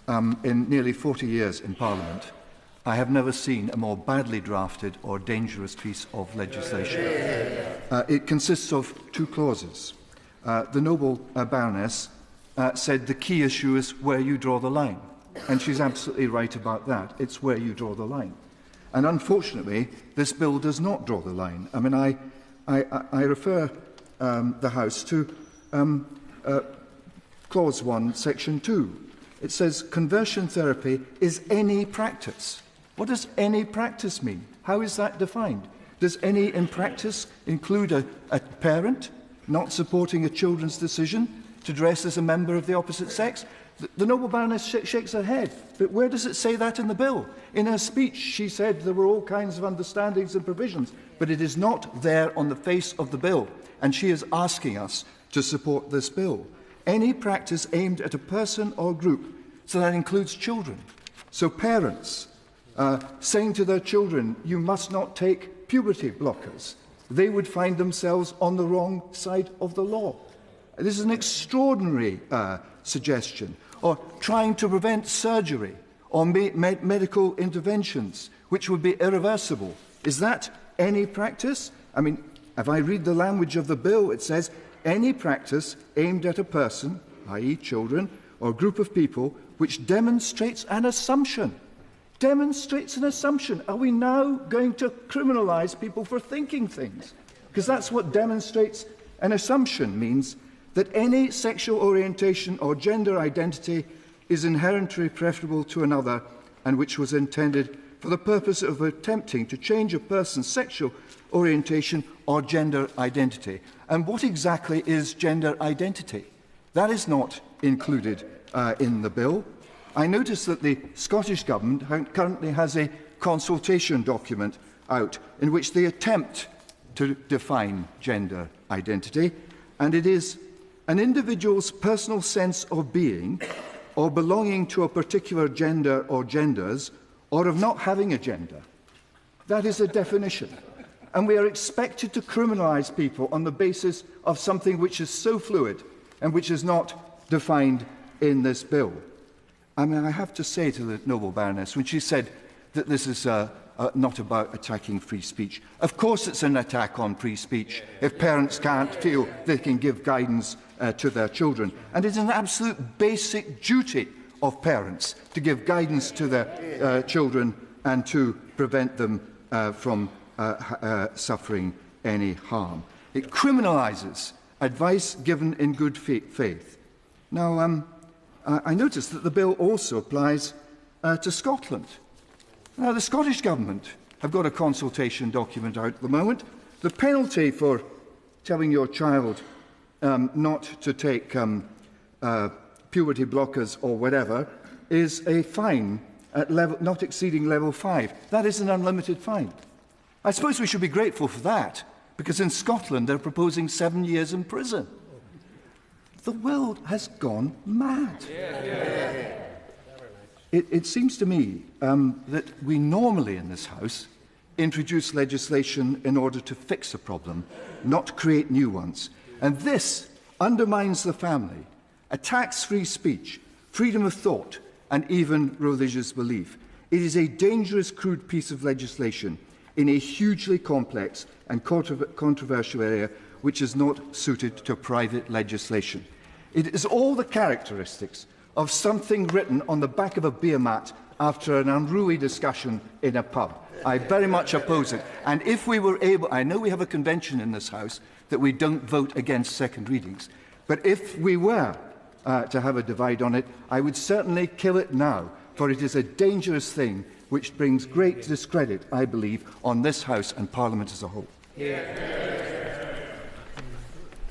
in nearly 40 years in Parliament, I have never seen a more badly drafted or dangerous piece of legislation. It consists of 2 clauses. The noble Baroness said the key issue is where you draw the line. And she's absolutely right about that. It's where you draw the line. And unfortunately, this bill does not draw the line. I mean, I refer the House to Clause 1, Section 2. It says, conversion therapy is any practice. What does any practice mean? How is that defined? Does any in practice include a parent not supporting a children's decision to dress as a member of the opposite sex? The noble Baroness shakes her head. But where does it say that in the bill? In her speech, she said there were all kinds of understandings and provisions, but it is not there on the face of the bill, and she is asking us to support this bill. Any practice aimed at a person or group, so that includes children. So parents saying to their children, you must not take puberty blockers, they would find themselves on the wrong side of the law. This is an extraordinary suggestion. Or trying to prevent surgery or medical interventions, which would be irreversible. Is that any practice? I mean, if I read the language of the bill, it says, any practice aimed at a person, i.e. children, or group of people, which demonstrates an assumption. Demonstrates an assumption. Are we now going to criminalise people for thinking things? Because that's what demonstrates an assumption means, that any sexual orientation or gender identity is inherently preferable to another and which was intended for the purpose of attempting to change a person's sexual orientation or gender identity. And what exactly is gender identity? That is not included in the bill. I notice that the Scottish Government currently has a consultation document out in which they attempt to define gender identity, and it is an individual's personal sense of being or belonging to a particular gender or genders, or of not having a gender. That is a definition. And we are expected to criminalise people on the basis of something which is so fluid and which is not defined in this bill. I mean, I have to say to the noble Baroness, when she said that this is not about attacking free speech, of course it's an attack on free speech if parents can't feel they can give guidance to their children. And it is an absolute basic duty of parents to give guidance to their children and to prevent them from suffering any harm. It criminalises advice given in good faith. Now, I notice that the bill also applies to Scotland. Now, the Scottish Government have got a consultation document out at the moment. The penalty for telling your child not to take puberty blockers or whatever is a fine at level not exceeding level 5. That is an unlimited fine. I suppose we should be grateful for that, because in Scotland they're proposing 7 years in prison. The world has gone mad. It seems to me that we normally in this House introduce legislation in order to fix a problem, not create new ones. And this undermines the family, attacks free speech, freedom of thought, and even religious belief. It is a dangerous, crude piece of legislation in a hugely complex and controversial area which is not suited to private legislation. It is all the characteristics of something written on the back of a beer mat after an unruly discussion in a pub. I very much oppose it. And if we were able, I know we have a convention in this House that we don't vote against second readings, but if we were to have a divide on it, I would certainly kill it now, for it is a dangerous thing which brings great discredit, I believe, on this House and Parliament as a whole. Yeah.